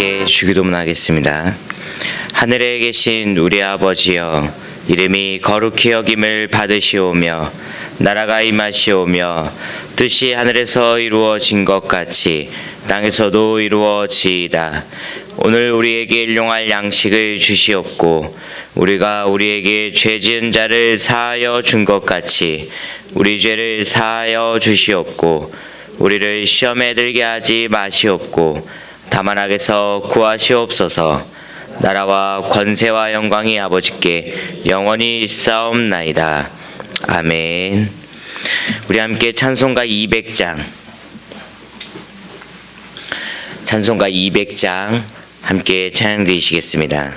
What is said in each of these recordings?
함께 주기도문하겠습니다. 하늘에 계신 우리 아버지여, 이름이 거룩히 여김을 받으시오며 나라가 임하시오며 뜻이 하늘에서 이루어진 것 같이 땅에서도 이루어지이다. 오늘 우리에게 일용할 양식을 주시옵고 우리가 우리에게 죄 지은 자를 사하여 준 것 같이 우리 죄를 사하여 주시옵고 우리를 시험에 들게 하지 마시옵고 다만 악에서 구하시옵소서. 나라와 권세와 영광이 아버지께 영원히 있사옵나이다. 아멘. 우리 함께 찬송가 200장 함께 찬양 드리시겠습니다.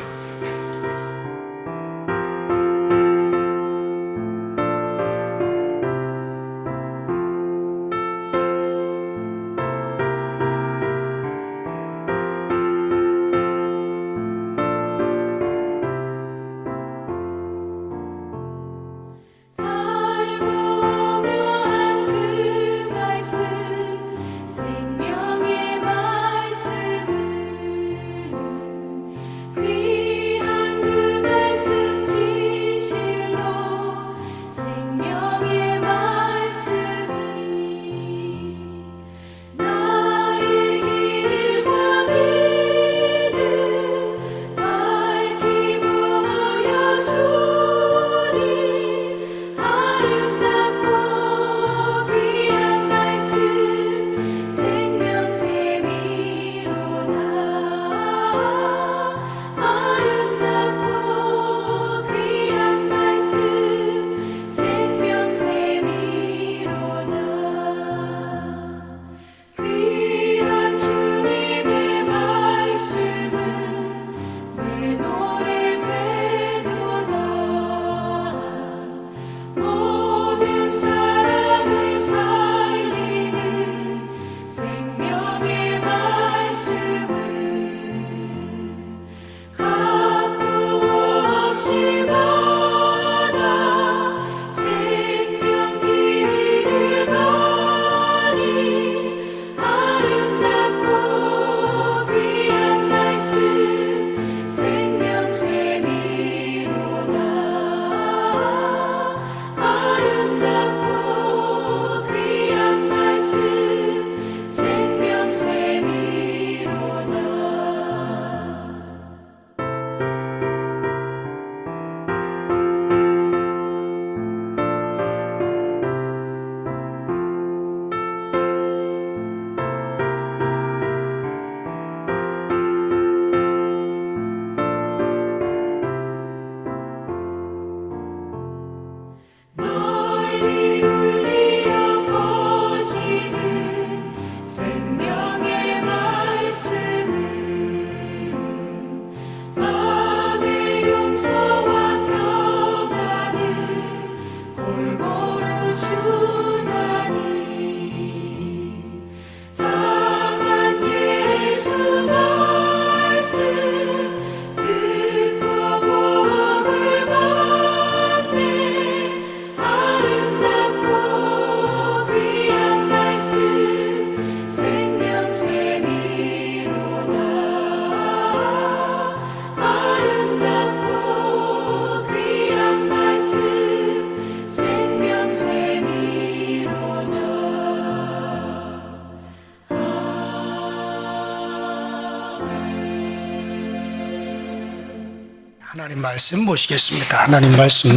하나님 말씀 보시겠습니다. 하나님 말씀,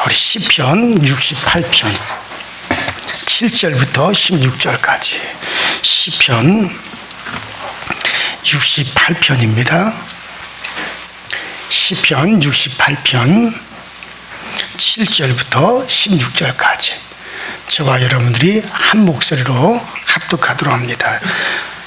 우리 시편 68편 7절부터 16절까지 시편 68편입니다. 시편 68편 7절부터 16절까지 저와 여러분들이 한 목소리로 합독하도록 합니다.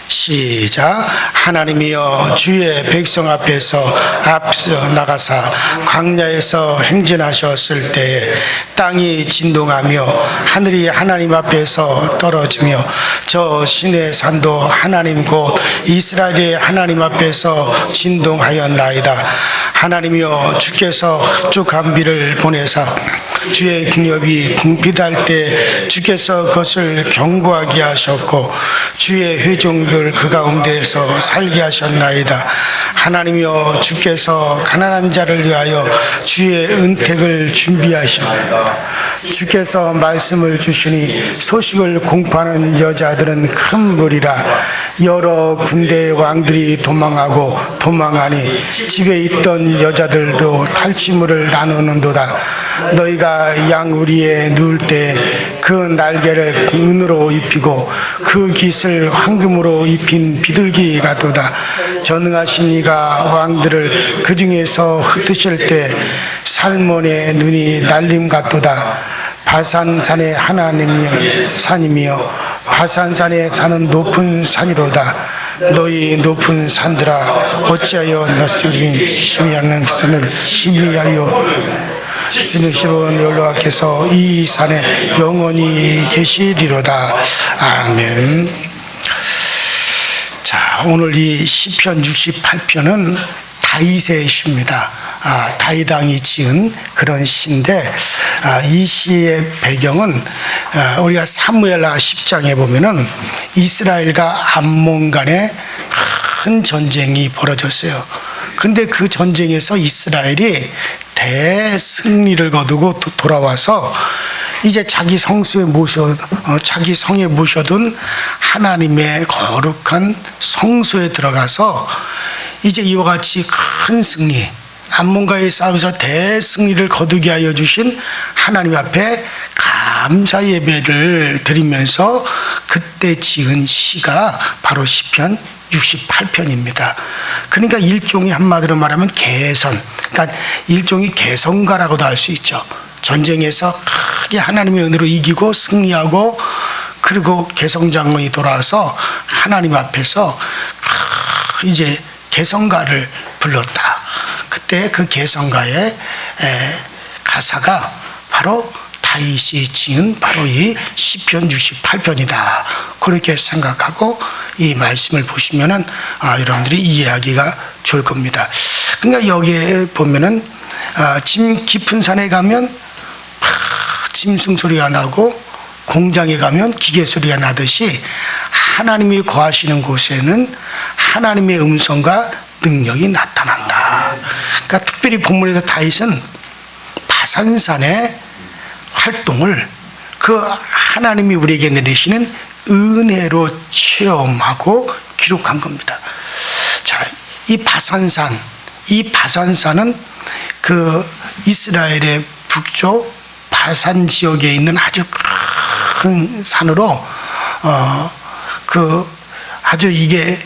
시작. 하나님이여, 주의 백성 앞에서 앞서 나가사 광야에서 행진하셨을 때에 땅이 진동하며 하늘이 하나님 앞에서 떨어지며 저 시내 산도 하나님 곧 이스라엘의 하나님 앞에서 진동하였나이다. 하나님이여, 주께서 흡족한 비를 보내사 주의 기업이 궁핍할 때 주께서 그것을 견고하게 하셨고 주의 회종들 그 가운데에서 살게 하셨나이다. 하나님이여 주께서 가난한 자를 위하여 주의 은택을 준비하시고 주께서 말씀을 주시니 소식을 공포하는 여자들은 큰 무리라. 여러 군대의 왕들이 도망하니 집에 있던 여자들도 탈취물을 나누는도다. 너희가 양우리에 누울 때 그 날개를 은으로 입히고 그 깃을 황금으로 입힌 비둘기 같도다. 전능하신 이가 왕들을 그 중에서 흩으실 때 살몬의 눈이 날림 같도다. 바산산의 하나님이여 산이며 바산산에 사는 높은 산이로다. 너희 높은 산들아 어찌하여 낯설기 시미하는 산을 시미하여 스누시로 여호와께서 이 산에 영원히 계시리로다. 아멘. 자, 오늘 이 시편 68편은 다윗의 시입니다. 다윗 왕이 지은 그런 시인데 이 시의 배경은 우리가 사무엘하 10장에 보면은 이스라엘과 암몬 간에 큰 전쟁이 벌어졌어요. 근데 그 전쟁에서 이스라엘이 대승리를 거두고 돌아와서 이제 자기 성에 모셔둔 하나님의 거룩한 성소에 들어가서 이제 이와 같이 큰 승리, 암몬과의 싸움에서 대승리를 거두게 하여 주신 하나님 앞에 감사 예배를 드리면서 그때 지은 시가 바로 시편 68편입니다. 그러니까 일종의 한마디로 말하면 개선, 그러니까 일종의 개성가라고도 할 수 있죠. 전쟁에서 크게 하나님의 은혜로 이기고 승리하고 그리고 개성장군이 돌아와서 하나님 앞에서 이제 개성가를 불렀다. 그때 그 개성가의 가사가 바로 다윗이 지은 바로 이 시편 68편이다. 그렇게 생각하고 이 말씀을 보시면은 여러분들이 이해하기가 좋을 겁니다. 그러니까 여기에 보면은 짐 깊은 산에 가면 짐승 소리가 나고 공장에 가면 기계 소리가 나듯이 하나님이 거하시는 곳에는 하나님의 음성과 능력이 나타난다. 그러니까 특별히 본문에서 다윗은 바산산의 활동을 그 하나님이 우리에게 내리시는 은혜로 체험하고 기록한 겁니다. 자, 이 바산산은 그 이스라엘의 북쪽 바산 지역에 있는 아주 큰 산으로 아주 이게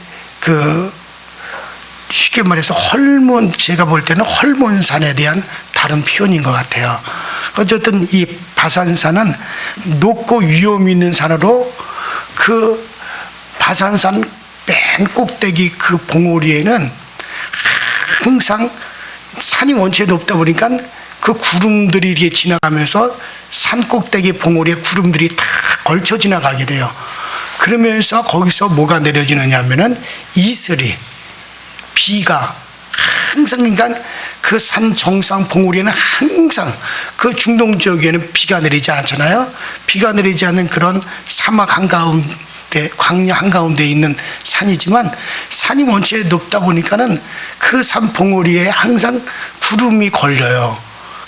쉽게 말해서 제가 볼 때는 헐몬산에 대한 다른 표현인 것 같아요. 어쨌든 이 바산산은 높고 위험 있는 산으로 그 바산산 맨 꼭대기 그 봉우리에는 항상 산이 원체 높다 보니까 그 구름들이 이렇게 지나가면서 산 꼭대기 봉우리에 구름들이 다 걸쳐 지나가게 돼요. 그러면서 거기서 뭐가 내려지느냐 하면은 이슬이, 비가 항상, 그러니까 그 산 정상 봉우리에는 항상 그 중동 지역에는 비가 내리지 않잖아요. 비가 내리지 않는 그런 사막 한가운데, 광야 한가운데 있는 산이지만 산이 원체 높다 보니까는 그 산 봉우리에 항상 구름이 걸려요.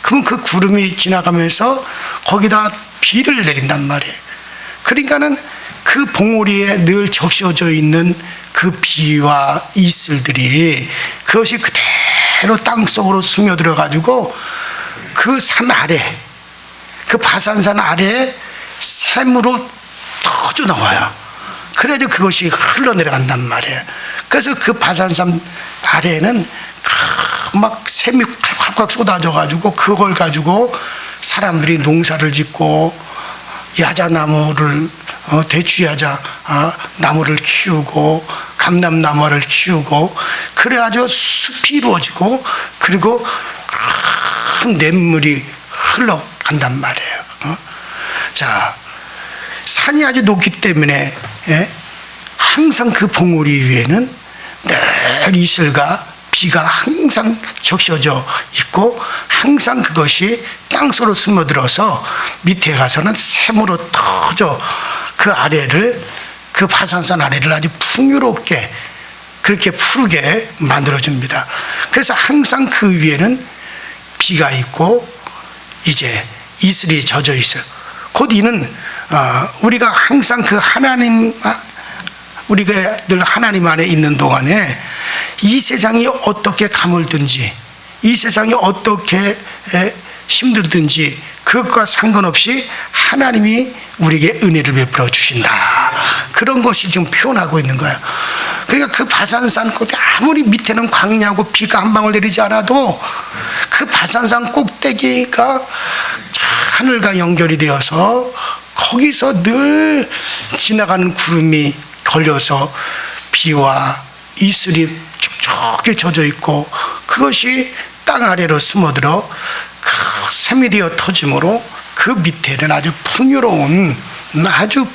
그러면 그 구름이 지나가면서 거기다 비를 내린단 말이에요. 그러니까는 그 봉우리에 늘 적셔져 있는 그 비와 이슬들이 그것이 그대로 땅속으로 스며들어 가지고 그 산 아래, 그 바산산 아래에 샘으로 터져 나와요. 그래도 그것이 흘러내려간단 말이에요. 그래서 그 바산산 아래에는 막 샘이 콸콸콸 쏟아져 가지고 그걸 가지고 사람들이 농사를 짓고 야자나무를 대추야자 나무를 키우고 감람나무를 키우고 그래가지고 숲이 이루어지고 그리고 큰 냇물이 흘러간단 말이에요. 자, 산이 아주 높기 때문에 항상 그 봉우리 위에는 늘 이슬과 비가 항상 적셔져 있고 항상 그것이 땅속으로 스며들어서 밑에 가서는 샘으로 터져 그 아래를, 그 바산산 아래를 아주 풍요롭게 그렇게 푸르게 만들어줍니다. 그래서 항상 그 위에는 비가 있고 이제 이슬이 젖어 있어요. 곧 이는 우리가 항상 그 하나님, 우리가 늘 하나님 안에 있는 동안에 이 세상이 어떻게 가물든지, 이 세상이 어떻게 힘들든지 그것과 상관없이 하나님이 우리에게 은혜를 베풀어 주신다. 그런 것이 지금 표현하고 있는 거예요. 그러니까 그 바산산 꼭대기, 아무리 밑에는 광야고 비가 한 방울 내리지 않아도 그 바산산 꼭대기가 하늘과 연결이 되어서 거기서 늘 지나가는 구름이 걸려서 비와 이슬이 촉촉하게 젖어 있고 그것이 땅 아래로 스며들어 그 샘이 되어 터짐으로 그 밑에는 아주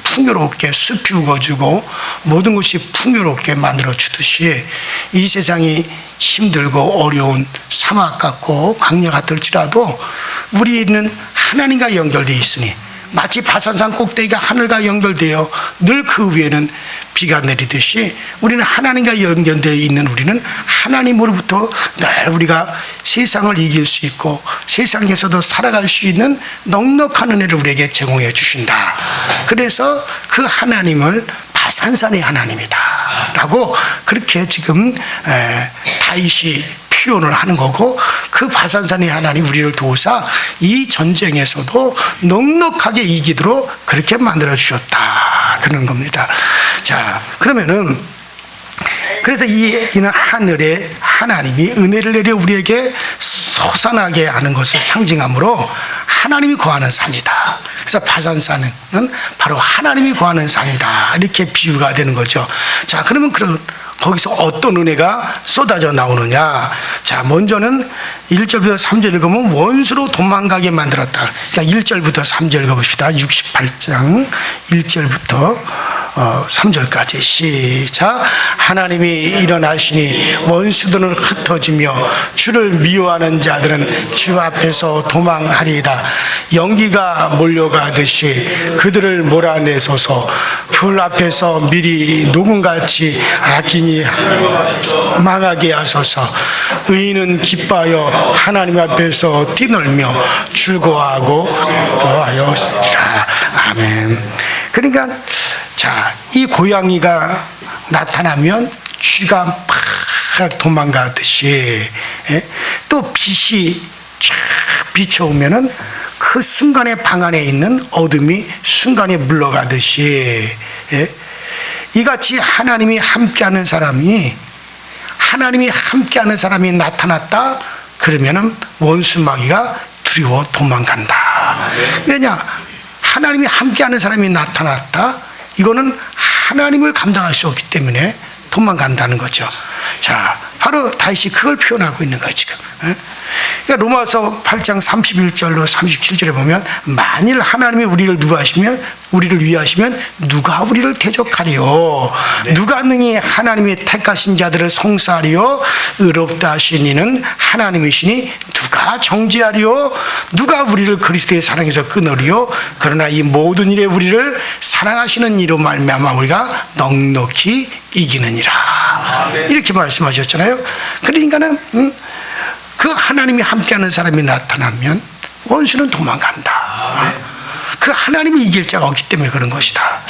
풍요롭게 숲이 우거지고 모든 것이 풍요롭게 만들어 주듯이 이 세상이 힘들고 어려운 사막 같고 광야 같을지라도 우리는 하나님과 연결되어 있으니 마치 바산산 꼭대기가 하늘과 연결되어 늘 그 위에는 비가 내리듯이 우리는 하나님과 연결되어 있는 우리는 하나님으로부터 늘 우리가 세상을 이길 수 있고 세상에서도 살아갈 수 있는 넉넉한 은혜를 우리에게 제공해 주신다. 그래서 그 하나님을 바산산의 하나님이다 라고 그렇게 지금 다윗이 표현을 하는 거고, 그 바산산의 하나님 우리를 도우사 이 전쟁에서도 넉넉하게 이기도록 그렇게 만들어 주셨다 그런 겁니다. 자, 그러면은 그래서 이는 하늘에 하나님이 은혜를 내려 우리에게 솟아나게 하는 것을 상징하므로 하나님이 거하는 산이다. 그래서 바산산은 바로 하나님이 거하는 산이다 이렇게 비유가 되는 거죠. 자, 그러면 거기서 어떤 은혜가 쏟아져 나오느냐. 자, 먼저는 1절부터 3절 읽으면 원수로 도망가게 만들었다. 그러니까 1절부터 3절 읽어봅시다. 68장 1절부터 3절까지 시작. 하나님이 일어나시니 원수들은 흩어지며 주를 미워하는 자들은 주 앞에서 도망하리이다. 연기가 몰려가듯이 그들을 몰아내소서. 불 앞에서 미리 녹음같이 악인이 망하게 하소서. 의인은 기뻐하여 하나님 앞에서 뛰놀며 즐거워하고 또하여시라. 아멘. 그러니까 자, 이 고양이가 나타나면 쥐가 막 도망가듯이 또 빛이 쫙 비춰오면은 그 순간에 방 안에 있는 어둠이 순간에 물러가듯이 이같이 하나님이 함께하는 사람이 나타났다 그러면은 원수 마귀가 두려워 도망간다. 왜냐? 하나님이 함께하는 사람이 나타났다. 이거는 하나님을 감당할 수 없기 때문에 도망간다는 거죠. 자, 바로 다윗이 그걸 표현하고 있는 거예요, 지금. 그러니까 로마서 8장 31절로 37절에 보면 만일 하나님이 우리를 위하시면 누가 우리를 대적하리요? 누가 능히 하나님이 택하신 자들을 송사하리요? 의롭다 하신 이는 하나님이시니 누가 정죄하리요? 누가 우리를 그리스도의 사랑에서 끊으리요? 그러나 이 모든 일에 우리를 사랑하시는 이로 말미암아 우리가 넉넉히 이기느니라. 이렇게 말씀하셨잖아요. 그러니까는 그 하나님이 함께하는 사람이 나타나면 원수는 도망간다. 그 하나님이 이길 자가 없기 때문에 그런 것이다.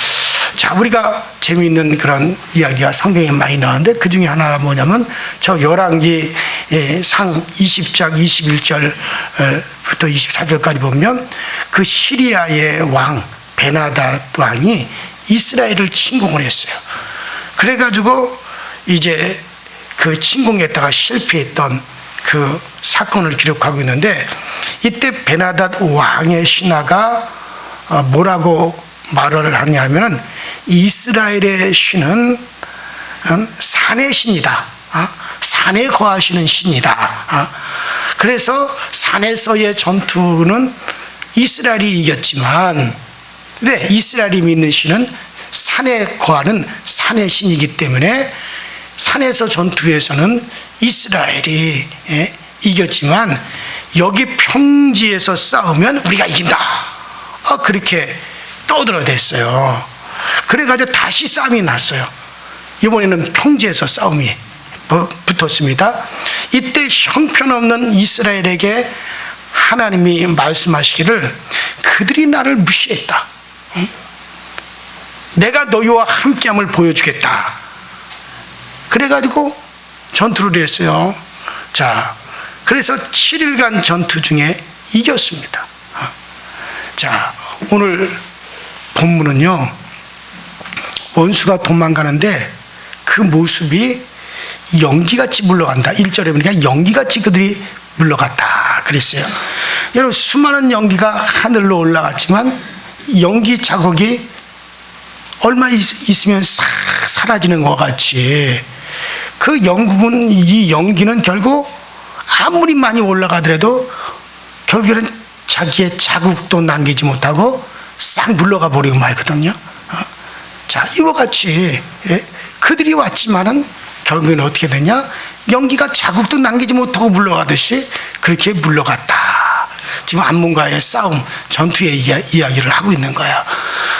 자, 우리가 재미있는 그런 이야기가 성경에 많이 나오는데 그 중에 하나가 뭐냐면 저 열왕기 상 20장 21절부터 24절까지 보면 그 시리아의 왕 베나닷 왕이 이스라엘을 침공을 했어요. 그래가지고 이제 그 침공했다가 실패했던 그 사건을 기록하고 있는데 이때 베나닷 왕의 신하가 뭐라고 말을 하냐면 이스라엘의 신은 산의 신이다. 산에 거하시는 신이다. 그래서 산에서의 전투는 이스라엘이 이겼지만 왜 이스라엘이 믿는 신은 산에 거하는 산의 신이기 때문에 산에서 전투에서는 이스라엘이 이겼지만 여기 평지에서 싸우면 우리가 이긴다. 그렇게 떠들어댔어요. 그래가지고 다시 싸움이 났어요. 이번에는 평지에서 싸움이 붙었습니다. 이때 형편없는 이스라엘에게 하나님이 말씀하시기를 그들이 나를 무시했다. 내가 너희와 함께함을 보여주겠다. 그래가지고 전투를 했어요. 자, 그래서 7일간 전투 중에 이겼습니다. 자, 오늘 본문은요, 원수가 도망가는데 그 모습이 연기같이 물러간다. 1절에 보니까 연기같이 그들이 물러갔다 그랬어요. 여러분, 수많은 연기가 하늘로 올라갔지만 연기 자국이 얼마 있으면 싹 사라지는 것 같이 그 영국은 이 연기는 결국 아무리 많이 올라가더라도 결국에는 자기의 자국도 남기지 못하고 싹 물러가 버리고 말거든요. 자, 이와 같이 그들이 왔지만은 결국에는 어떻게 되냐? 연기가 자국도 남기지 못하고 물러가듯이 그렇게 물러갔다. 지금 암몬과의 싸움, 전투의 이야기를 하고 있는 거야.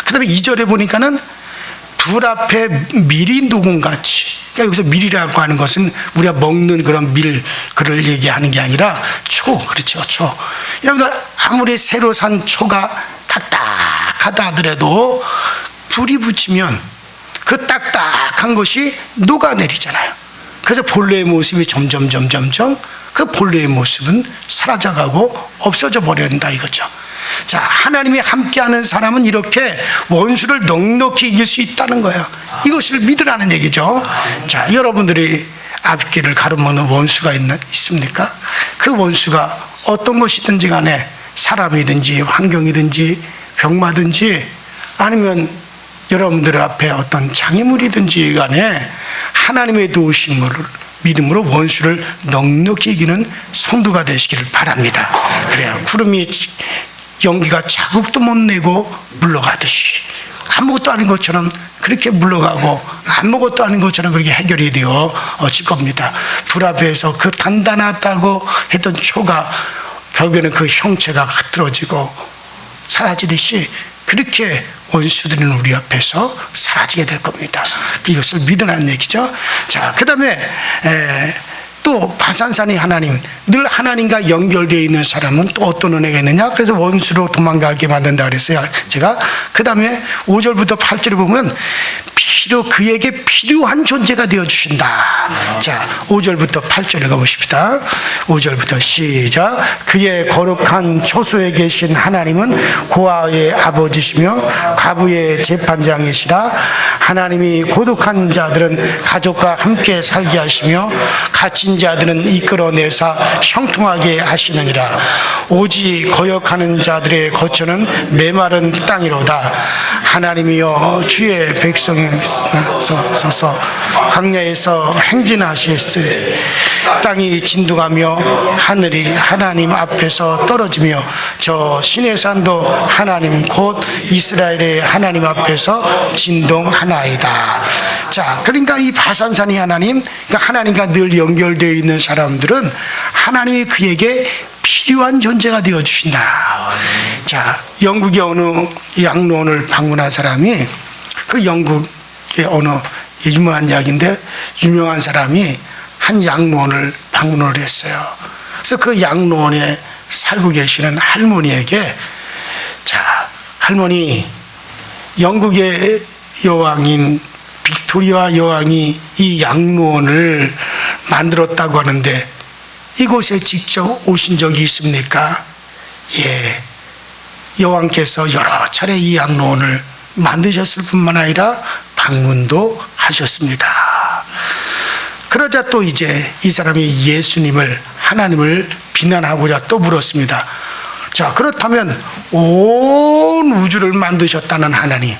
그 다음에 2절에 보니까는 불 앞에 밀이 녹음같이, 그러니까 여기서 밀이라고 하는 것은 우리가 먹는 그런 그를 얘기하는 게 아니라 그렇죠, 초. 여러분들, 아무리 새로 산 초가 딱딱하다 하더라도 불이 붙이면 그 딱딱한 것이 녹아내리잖아요. 그래서 본래의 모습이 점점 그 본래의 모습은 사라져가고 없어져 버린다 이거죠. 자, 하나님이 함께하는 사람은 이렇게 원수를 넉넉히 이길 수 있다는 거예요. 이것을 믿으라는 얘기죠. 자, 여러분들이 앞길을 가로막는 원수가 있습니까? 그 원수가 어떤 것이든지 간에 사람이든지 환경이든지 병마든지 아니면 여러분들 앞에 어떤 장애물이든지 간에 하나님의 도우심을 믿음으로 원수를 넉넉히 이기는 성도가 되시기를 바랍니다. 그래야 구름이 연기가 자국도 못 내고 물러가듯이 아무것도 아닌 것처럼 그렇게 물러가고 아무것도 아닌 것처럼 그렇게 해결이 되어질 겁니다. 불 앞에서 그 단단하다고 했던 초가 결국에는 그 형체가 흐트러지고 사라지듯이 그렇게 원수들은 우리 앞에서 사라지게 될 겁니다. 이것을 믿으라는 얘기죠. 자, 그 다음에 또 바산산이 하나님, 늘 하나님과 연결되어 있는 사람은 또 어떤 은혜가 있느냐? 그래서 원수로 도망가게 만든다 그랬어요. 제가 그 다음에 5절부터 8절에 보면 그에게 필요한 존재가 되어주신다. 자, 5절부터 8절 읽어보십시다. 5절부터 시작. 그의 거룩한 초소에 계신 하나님은 고아의 아버지시며 과부의 재판장이시라. 하나님이 고독한 자들은 가족과 함께 살게 하시며 갇힌 자들은 이끌어내사 형통하게 하시느니라. 오직 거역하는 자들의 거처는 메마른 땅이로다. 하나님이여 주의 백성이 서서 광야에서 행진하시으니 땅이 진동하며 하늘이 하나님 앞에서 떨어지며 저 신의 산도 하나님 곧 이스라엘의 하나님 앞에서 진동하나이다. 자, 그러니까 이 바산산이 하나님, 그러니까 하나님과 늘 연결되어 있는 사람들은 하나님이 그에게 필요한 존재가 되어주신다. 자, 영국의 어느 양로원을 방문한 사람이 그 영국의 어느 유명한 이야기인데 유명한 사람이 한 양로원을 방문을 했어요. 그래서 그 양로원에 살고 계시는 할머니에게 자, 할머니, 영국의 여왕인 빅토리아 여왕이 이 양로원을 만들었다고 하는데 이곳에 직접 오신 적이 있습니까? 예. 여왕께서 여러 차례 이 양로원을 만드셨을 뿐만 아니라 방문도 하셨습니다. 그러자 또 이제 이 사람이 예수님을, 하나님을 비난하고자 또 물었습니다. 자, 그렇다면 온 우주를 만드셨다는 하나님,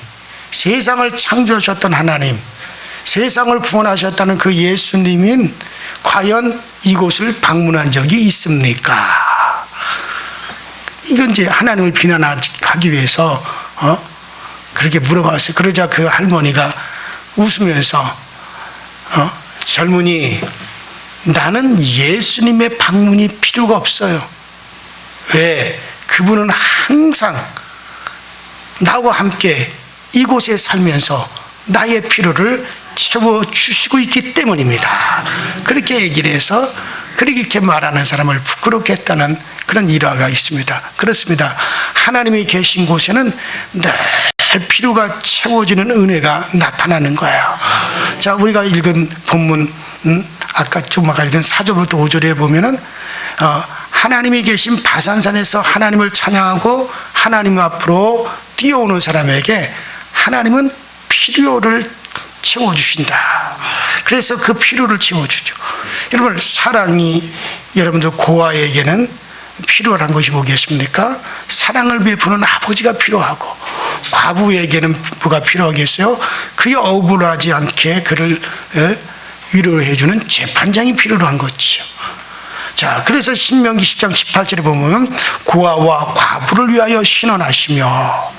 세상을 창조하셨던 하나님, 세상을 구원하셨다는 그 예수님은 과연 이곳을 방문한 적이 있습니까? 이건 이제 하나님을 비난하기 위해서 그렇게 물어봤어요. 그러자 그 할머니가 웃으면서 젊은이, 나는 예수님의 방문이 필요가 없어요. 왜? 그분은 항상 나와 함께 이곳에 살면서 나의 필요를 채워주시고 있기 때문입니다. 그렇게 얘기를 해서 그렇게 말하는 사람을 부끄럽게 했다는 그런 일화가 있습니다. 그렇습니다. 하나님이 계신 곳에는 늘 필요가 채워지는 은혜가 나타나는 거예요. 자, 우리가 읽은 본문, 아까 좀 아까 읽은 4절부터 5절에 보면은 하나님이 계신 바산산에서 하나님을 찬양하고 하나님 앞으로 뛰어오는 사람에게 하나님은 필요를 채워주신다. 그래서 그 필요를 채워주죠. 여러분, 사랑이 여러분들 고아에게는 필요한 것이 뭐겠습니까? 사랑을 베푸는 아버지가 필요하고, 과부에게는 뭐가 필요하겠어요? 그의 억울하지 않게 그를 위로해주는 재판장이 필요한 것이죠. 자, 그래서 신명기 10장 18절에 보면 고아와 과부를 위하여 신원하시며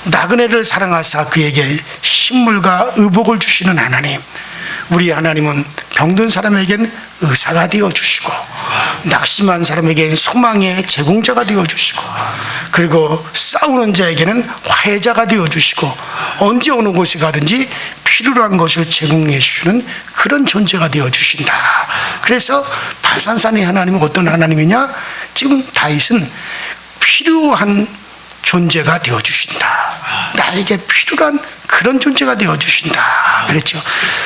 나그네를 사랑하사 그에게 식물과 의복을 주시는 하나님. 우리 하나님은 병든 사람에겐 의사가 되어주시고 낙심한 사람에게는 소망의 제공자가 되어주시고 그리고 싸우는 자에게는 화해자가 되어주시고 언제 어느 곳에 가든지 필요한 것을 제공해 주시는 그런 존재가 되어주신다. 그래서 바산산의 하나님은 어떤 하나님이냐? 지금 다윗은 필요한 존재가 되어주신다. 나에게 필요한 그런 존재가 되어주신다. 그랬죠.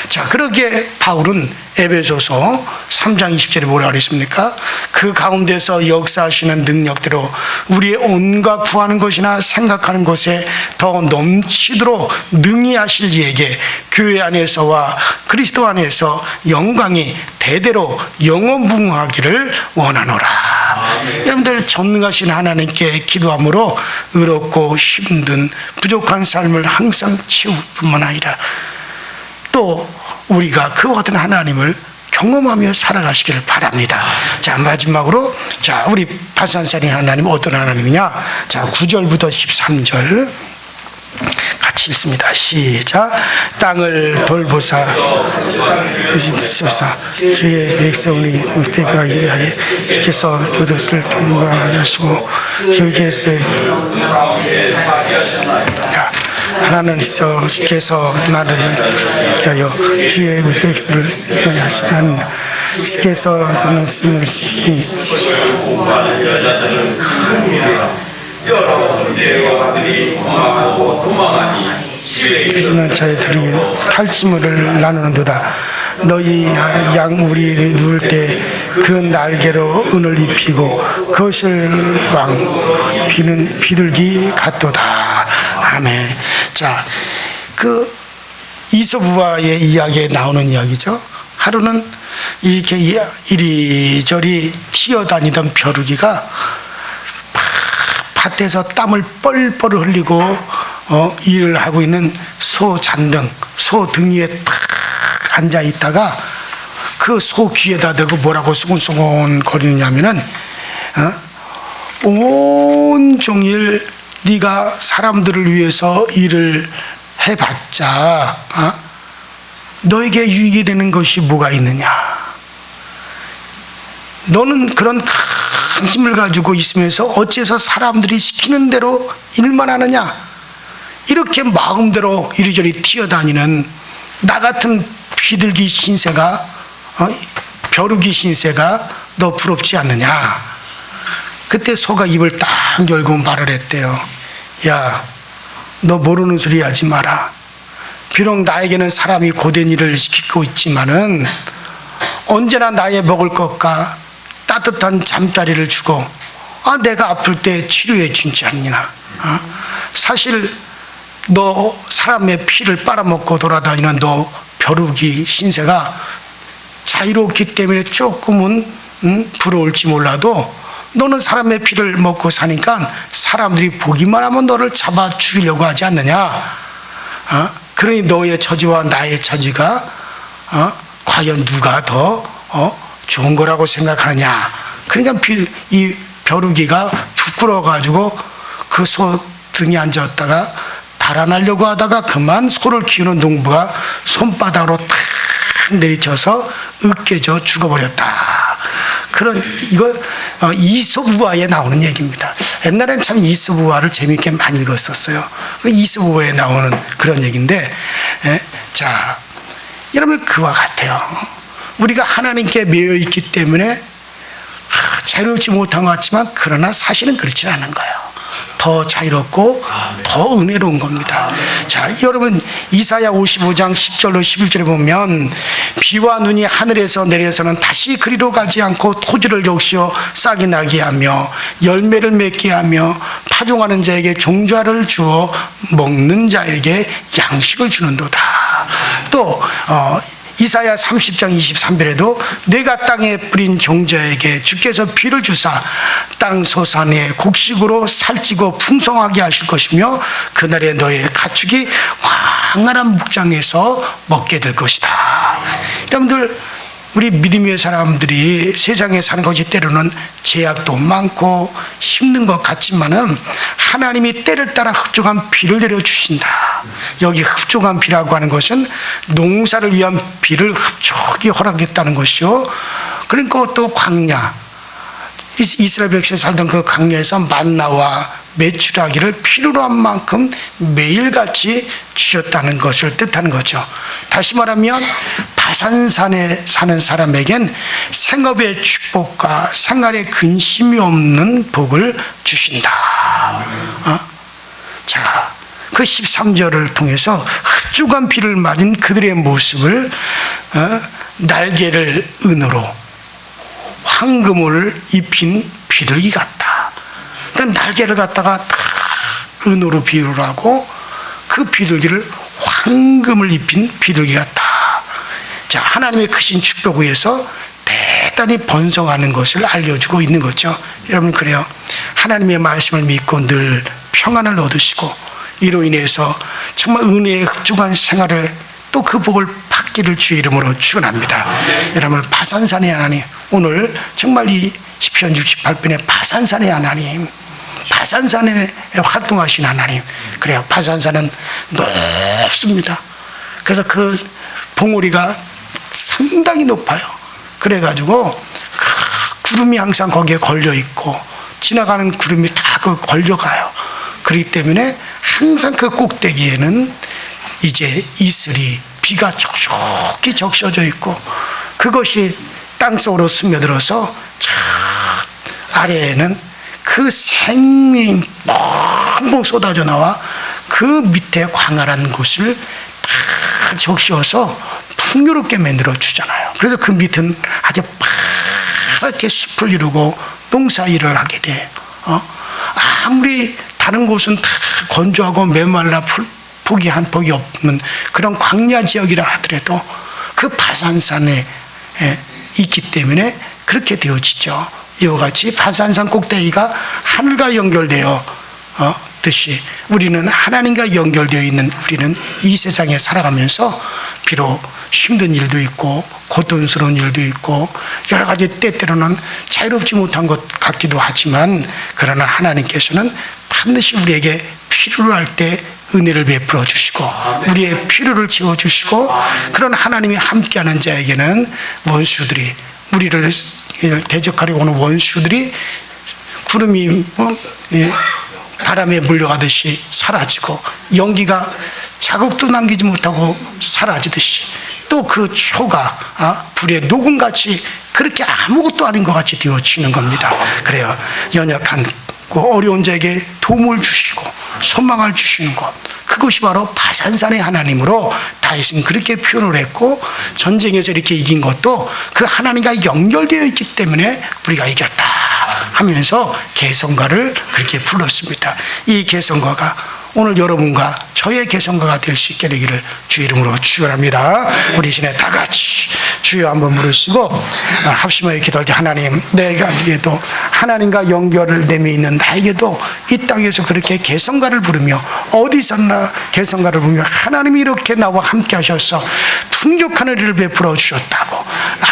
자, 그렇게 바울은 에베소서 3장 20절에 뭐라 그랬습니까? 그 가운데서 역사하시는 능력대로 우리의 온갖 구하는 것이나 생각하는 것에 더 넘치도록 능히 하실 이에게 교회 안에서와 그리스도 안에서 영광이 대대로 영원무궁하기를 원하노라. 여러분들, 전능하신 하나님께 기도함으로 의롭고 힘든 부족한 삶을 항상 채울 뿐만 아니라 또 우리가 그와 같은 하나님을 경험하며 살아가시기를 바랍니다. 자, 마지막으로, 자, 우리 바산산의 하나님은 어떤 하나님이냐? 자, 9절부터 13절 같이 읽습니다. 시작. 땅을 돌보사 주의 백성이 때가 이르하여 주께서 그것을 통과하시고 주께서 하나님께서 나를 위하여 주의 백성을 쓰게 하시는 주께서 저는 쓰는 시니 피는 자들이 탈취물을 나누는도다. 너희 양 우리 누울 때 그 날개로 은을 입히고 그것을 왕 비는 비둘기 같도다. 아멘. 자, 그 이솝우화의 이야기에 나오는 이야기죠. 하루는 이렇게 이리저리 튀어다니던 벼룩이가 밭에서 땀을 뻘뻘 흘리고 일을 하고 있는 소 잔등, 소 등 위에 딱 앉아 있다가 그 소 귀에다 대고 뭐라고 소곤소곤 거리느냐면은 온종일 네가 사람들을 위해서 일을 해봤자 너에게 유익이 되는 것이 뭐가 있느냐? 너는 그런 큰 힘을 가지고 있으면서 어째서 사람들이 시키는 대로 일만 하느냐? 이렇게 마음대로 이리저리 튀어다니는 나 같은 비둘기 신세가 벼룩이 신세가 너 부럽지 않느냐? 그때 소가 입을 딱 열고 말을 했대요. 야, 너 모르는 소리 하지 마라. 비록 나에게는 사람이 고된 일을 시키고 있지만은 언제나 나의 먹을 것과 따뜻한 잠자리를 주고 내가 아플 때 치료해 주지 않느냐. 사실 너 사람의 피를 빨아먹고 돌아다니는 너 벼룩이 신세가 자유롭기 때문에 조금은 부러울지 몰라도 너는 사람의 피를 먹고 사니까 사람들이 보기만 하면 너를 잡아 죽이려고 하지 않느냐. 그러니 너의 처지와 나의 처지가 과연 누가 더 좋은 거라고 생각하느냐. 그러니까 이 벼룩이가 부끄러워가지고 그 소 등에 앉았다가 달아나려고 하다가 그만 소를 키우는 농부가 손바닥으로 탁 내리쳐서 으깨져 죽어버렸다. 그런 이거 이솝우화에 나오는 얘기입니다. 옛날엔 참 이솝우화를 재미있게 많이 읽었었어요. 그 이솝우화에 나오는 그런 얘기인데, 자, 여러분 그와 같아요. 우리가 하나님께 매여 있기 때문에 자유롭지 못한 것 같지만 그러나 사실은 그렇지 않은 거예요. 더 자유롭고 더 은혜로운 겁니다. 자, 여러분 이사야 55장 10절로 11절에 보면 비와 눈이 하늘에서 내려서는 다시 그리로 가지 않고 토지를 적시어 싹이 나게 하며 열매를 맺게 하며 파종하는 자에게 종자를 주어 먹는 자에게 양식을 주는도다. 또 이사야 30장 23절에도 내가 땅에 뿌린 종자에게 주께서 비를 주사 땅 소산에 곡식으로 살찌고 풍성하게 하실 것이며 그날에 너의 가축이 광활한 목장에서 먹게 될 것이다. 여러분들 우리 믿음의 사람들이 세상에 사는 것이 때로는 제약도 많고 힘든 것 같지만은 하나님이 때를 따라 흡족한 비를 내려주신다. 여기 흡족한 비라고 하는 것은 농사를 위한 비를 흡족히 허락했다는 것이요. 그러니까 또 광야, 이스라엘 백성이 살던 그 광야에서 만나와 메추라기를 필요로 한 만큼 매일같이 주셨다는 것을 뜻하는 거죠. 다시 말하면 바산산에 사는 사람에겐 생업의 축복과 생활에 근심이 없는 복을 주신다. 자, 그 13절을 통해서 흡족한 비를 맞은 그들의 모습을 날개를 은으로 황금을 입힌 비둘기 같다. 그러니까 날개를 갖다가 은으로 비유를 하고 그 비둘기를 황금을 입힌 비둘기 같다. 자, 하나님의 크신 축복 위에서 대단히 번성하는 것을 알려주고 있는 거죠. 여러분 그래요. 하나님의 말씀을 믿고 늘 평안을 얻으시고 이로 인해서 정말 은혜의 흡족한 생활을 또 그 복을 받기를 주의 이름으로 축원합니다. 여러분 바산산의 하나님, 오늘 정말 이 시편 68편의 바산산의 하나님, 바산산에 활동하신 하나님, 그래요. 바산산은 높습니다. 그래서 그 봉우리가 상당히 높아요. 그래가지고 구름이 항상 거기에 걸려 있고 지나가는 구름이 다 그 걸려가요. 그렇기 때문에 항상 그 꼭대기에는 이제 이슬이 비가 촉촉히 적셔져 있고 그것이 땅속으로 스며들어서 저 아래에는 그 생명이 뻥뻥 쏟아져 나와 그 밑에 광활한 곳을 다 적셔서 풍요롭게 만들어 주잖아요. 그래서 그 밑은 아주 파랗게 숲을 이루고 농사 일을 하게 돼요. 아무리 다른 곳은 다 건조하고 메말라 폭이 한 폭이 없는 그런 광야 지역이라 하더라도 그 바산산에 있기 때문에 그렇게 되어지죠. 이와 같이 바산산 꼭대기가 하늘과 연결되어 듯이 우리는 하나님과 연결되어 있는 우리는 이 세상에 살아가면서 비록 힘든 일도 있고 고통스러운 일도 있고 여러 가지 때때로는 자유롭지 못한 것 같기도 하지만 그러나 하나님께서는 반드시 우리에게 필요로 할 때 은혜를 베풀어 주시고 우리의 필요를 채워 주시고 그런 하나님이 함께하는 자에게는 원수들이 우리를 대적하려고 오는 원수들이 구름이 바람에 물려가듯이 사라지고 연기가 자국도 남기지 못하고 사라지듯이 또 그 초가 불에 녹음같이 그렇게 아무것도 아닌 것 같이 되어지는 겁니다. 그래요. 연약한 어려운 자에게 도움을 주시고 소망을 주시는 것, 그것이 바로 바산산의 하나님으로 다윗은 그렇게 표현을 했고 전쟁에서 이렇게 이긴 것도 그 하나님과 연결되어 있기 때문에 우리가 이겼다 하면서 개성가를 그렇게 불렀습니다. 이 개성가가 오늘 여러분과 저의 개성가가 될 수 있게 되기를 주 이름으로 축원합니다. 우리 시내 다 같이 주여 한번 부르시고 합심하여 기도할 때 하나님, 내게도 하나님과 연결을 내며 있는 나에게도 이 땅에서 그렇게 개성가를 부르며 어디서나 개성가를 부르며 하나님이 이렇게 나와 함께 하셔서 풍족한 은혜를 베풀어 주셨다고,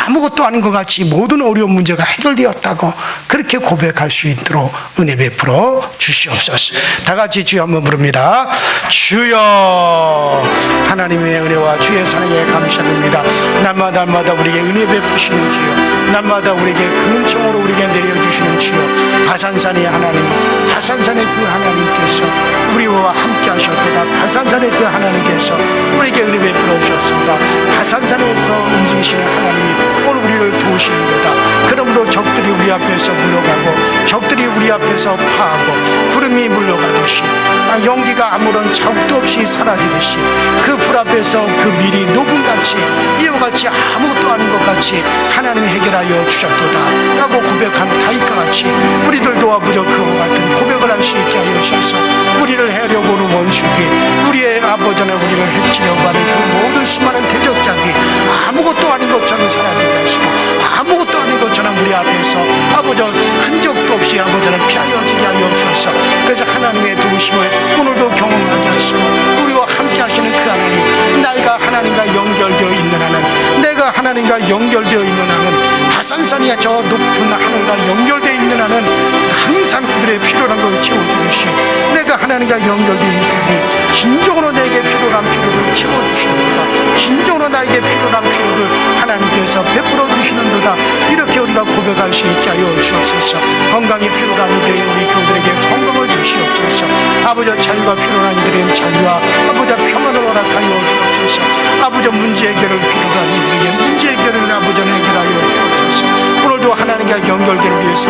아무것도 아닌 것 같이 모든 어려운 문제가 해결되었다고 그렇게 고백할 수 있도록 은혜 베풀어 주시옵소서. 다 같이 주여 한번 부릅니다. 주여. 하나님의 은혜와 주의 사랑에 감사드립니다. 날마다 우리에게 은혜 베푸시는 주여, 날마다 우리에게 근총으로 우리에게 내려주시는 주여, 바산산의 하나님, 바산산의 그 하나님께서 우리와 함께 하셨도다. 바산산의 그 하나님께서 우리에게 은혜 베풀어 주셨습니다. 바산산에서 움직이시는 하나님이 오늘 우리를 도우시는도다. 그러므로 적들이 우리 앞에서 물러가고 적들이 우리 앞에서 파하고 구름이 물러가듯이 연기가 아무런 자국도 없이 사라지듯이 그 불 앞에서 그 밀이 녹음같이 이와 같이 아무것도 아닌 것 같이 하나님이 해결하여 주셨도다 라고 고백한 다윗과 같이 우리들도 아버지 그와 같은 고백을 할 수 있게 하여 주셔서 우리를 해려보는 원수들이, 우리의 아버지나 우리를 해치려고 하는 그 모든 수많은 대적자들이 아무것도 아닌 것처럼 사라지게 하시고 아무것도 아닌 것처럼 우리 앞에서 아버지 흔적도 없이 아버지는 피하여지게 하여 주셔서, 그래서 하나님의 도우심을 오늘도 경험하게 하시고 우리와 함께 하시는 그 하나님, 내가 하나님과 연결되어 있는 한은, 내가 하나님과 연결되어 있는 한은, 바산산이 저 높은 하늘과 연결되어 있는 한은 항상 그들의 필요한 걸 채워주듯이 내가 하나님과 연결되어 있으니 진정으로 내게 필요한 필요를 채워주시는도다. 진정으로 나에게 필요한 필요를 하나님께서 베풀어 주시는도다. 이렇게 우리가 고백할 수 있게 하여 주옵소서. 건강이 필요한 이들의 우리 교우들에게 건강을 주시옵소서. 아버지 자유가 필요한 이들의 자유와 아버지 평안을 허락하여 주옵소서. 아버지 문제 해결을 필요한 이들에게 문제 해결을 아버지 해결하여 주옵소서. 오늘도 하나님과 연결되는 위해서